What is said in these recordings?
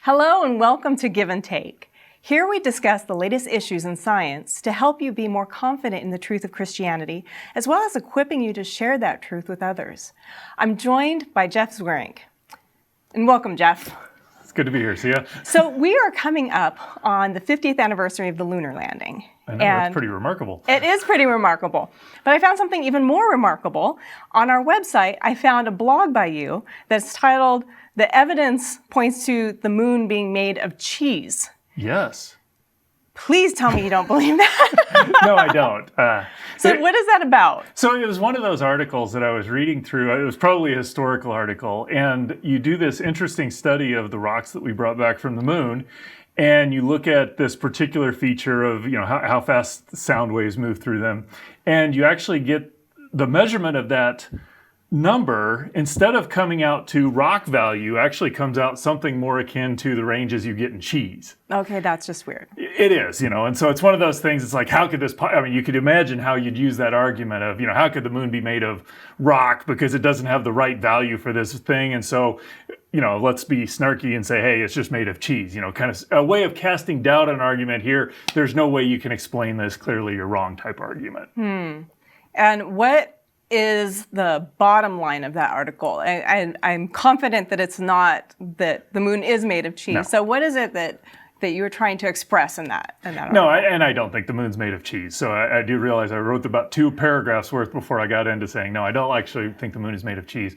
Hello and welcome to Give and Take. Here we discuss the latest issues in science to help you be more confident in the truth of Christianity, as well as equipping you to share that truth with others. I'm joined by Jeff Zweerink. And welcome, Jeff. It's good to be here, Sia. So we are coming up on the 50th anniversary of the lunar landing. I know, that's pretty remarkable. It is pretty remarkable. But I found something even more remarkable. On our website, I found a blog by you that's titled, "The Evidence Points to the Moon Being Made of Cheese." Yes. Please tell me you don't believe that. No, I don't. What is that about? So it was one of those articles that I was reading through. It was probably a historical article. And you do this interesting study of the rocks that we brought back from the moon. And you look at this particular feature of, how fast sound waves move through them. And you actually get the measurement of that number, instead of coming out to rock value, actually comes out something more akin to the ranges you get in cheese. Okay, that's just weird. It is, and so it's one of those things. It's like, how could this, you could imagine how you'd use that argument of, how could the moon be made of rock because it doesn't have the right value for this thing. And so, let's be snarky and say, hey, it's just made of cheese, kind of a way of casting doubt on an argument here. There's no way you can explain this, clearly you're wrong type argument. And what is the bottom line of that article? I'm confident that it's not that the moon is made of cheese. No. So what is it that you were trying to express in that article? No, I don't think the moon's made of cheese. So I do realize I wrote about 2 paragraphs worth before I got into saying, no, I don't actually think the moon is made of cheese.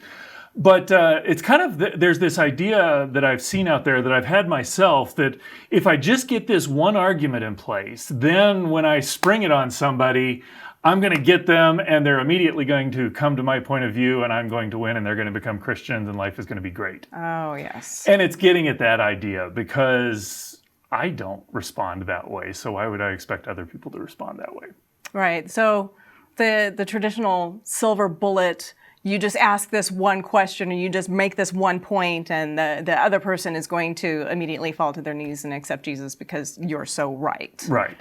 But it's kind of, there's this idea that I've seen out there that I've had myself, that if I just get this one argument in place, then when I spring it on somebody, I'm going to get them and they're immediately going to come to my point of view and I'm going to win and they're going to become Christians and life is going to be great. Oh, yes. And it's getting at that idea because I don't respond that way. So why would I expect other people to respond that way? Right. So the traditional silver bullet, you just ask this one question and you just make this one point and the other person is going to immediately fall to their knees and accept Jesus because you're so right. Right.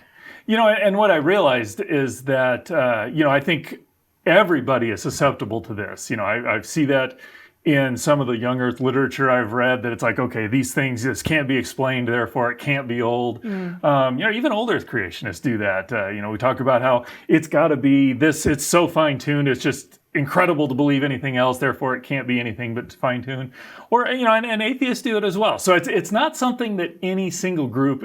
And what I realized is that, I think everybody is susceptible to this. I see that in some of the young earth literature I've read, that it's like, okay, these things just can't be explained, therefore it can't be old. Even old earth creationists do that. We talk about how it's got to be this, it's so fine-tuned, it's just incredible to believe anything else, therefore it can't be anything but fine-tuned. Or, and atheists do it as well. So it's not something that any single group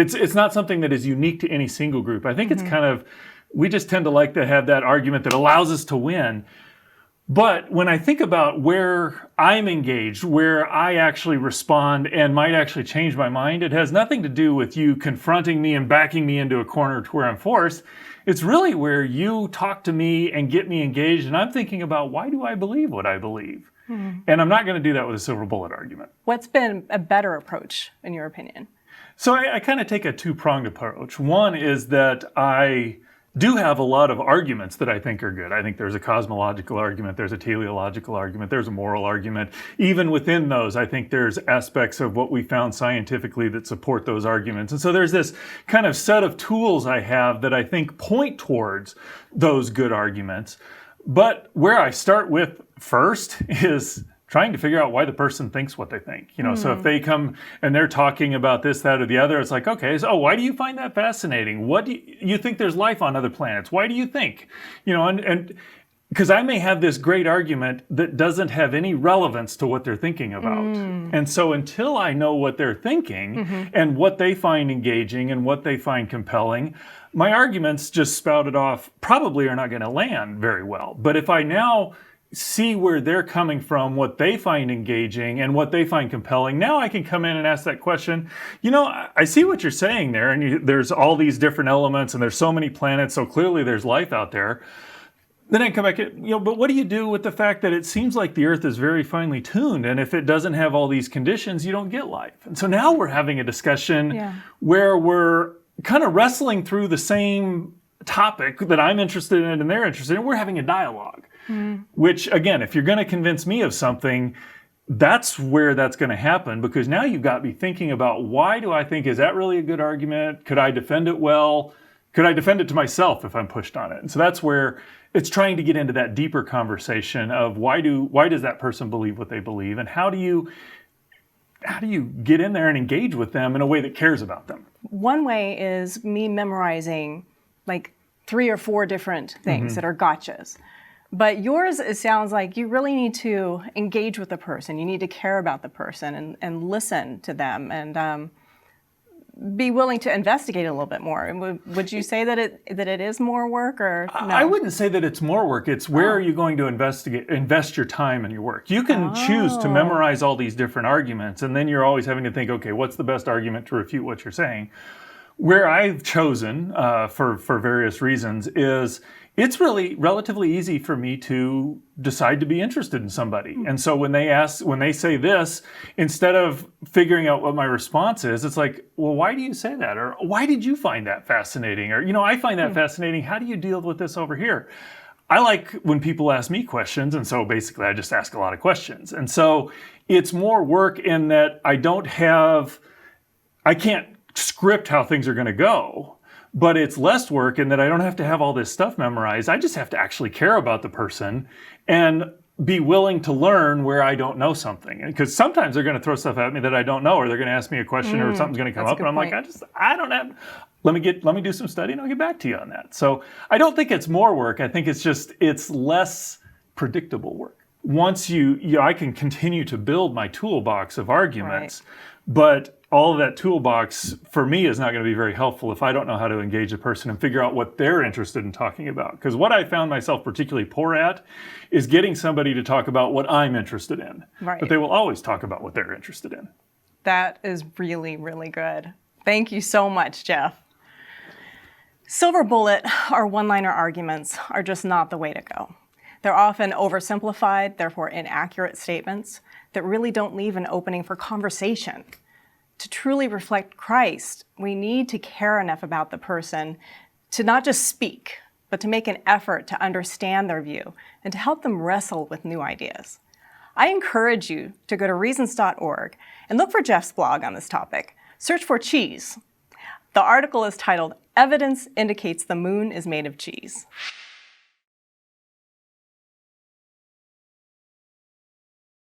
it's not something that is unique to any single group. I think it's kind of, we just tend to like to have that argument that allows us to win. But when I think about where I'm engaged, where I actually respond and might actually change my mind, it has nothing to do with you confronting me and backing me into a corner to where I'm forced. It's really where you talk to me and get me engaged, and I'm thinking about, why do I believe what I believe? And I'm not going to do that with a silver bullet argument. What's been a better approach, in your opinion? So I kind of take a 2-pronged approach. One is that I do have a lot of arguments that I think are good. I think there's a cosmological argument, there's a teleological argument, there's a moral argument. Even within those, I think there's aspects of what we found scientifically that support those arguments. And so there's this kind of set of tools I have that I think point towards those good arguments. But where I start with first is trying to figure out why the person thinks what they think. So if they come and they're talking about this, that, or the other, it's like, okay, so why do you find that fascinating? What do you think there's life on other planets? Why do you think? And because I may have this great argument that doesn't have any relevance to what they're thinking about. And so until I know what they're thinking and what they find engaging and what they find compelling, my arguments just spouted off probably are not going to land very well. But if I now see where they're coming from, what they find engaging and what they find compelling, now I can come in and ask that question. I see what you're saying there, and there's all these different elements and there's so many planets, so clearly there's life out there. Then I come back at, but what do you do with the fact that it seems like the Earth is very finely tuned, and if it doesn't have all these conditions, you don't get life. And so now we're having a discussion where we're kind of wrestling through the same topic that I'm interested in and they're interested in. We're having a dialogue. Which, again, if you're going to convince me of something, that's where that's going to happen, because now you've got me thinking about, why do I think, is that really a good argument? Could I defend it well? Could I defend it to myself if I'm pushed on it? And so that's where it's trying to get into that deeper conversation of why does that person believe what they believe, and how do you get in there and engage with them in a way that cares about them? One way is me memorizing like 3 or 4 different things that are gotchas. But yours, it sounds like you really need to engage with the person. You need to care about the person and listen to them and be willing to investigate a little bit more. And would you say that it is more work, or no? I wouldn't say that it's more work. It's where are you going to invest your time in your work. You can choose to memorize all these different arguments, and then you're always having to think, okay, what's the best argument to refute what you're saying? Where I've chosen, for various reasons, is it's really relatively easy for me to decide to be interested in somebody. And so when they say this, instead of figuring out what my response is, it's like, well, why do you say that? Or why did you find that fascinating? Or, I find that fascinating. How do you deal with this over here? I like when people ask me questions, and so basically I just ask a lot of questions. And so it's more work in that I can't script how things are going to go. But it's less work in that I don't have to have all this stuff memorized. I just have to actually care about the person and be willing to learn where I don't know something. Because sometimes they're going to throw stuff at me that I don't know, or they're going to ask me a question or something's going to come up, and I'm like, I don't have, let me do some study and I'll get back to you on that. So I don't think it's more work. I think it's less predictable work. Once I can continue to build my toolbox of arguments, but all of that toolbox for me is not going to be very helpful if I don't know how to engage a person and figure out what they're interested in talking about. Because what I found myself particularly poor at is getting somebody to talk about what I'm interested in. Right. But they will always talk about what they're interested in. That is really, really good. Thank you so much, Jeff. Silver bullet or one-liner arguments are just not the way to go. They're often oversimplified, therefore inaccurate statements that really don't leave an opening for conversation. To truly reflect Christ, we need to care enough about the person to not just speak, but to make an effort to understand their view and to help them wrestle with new ideas. I encourage you to go to reasons.org and look for Jeff's blog on this topic. Search for cheese. The article is titled, "Evidence Indicates the Moon is Made of Cheese."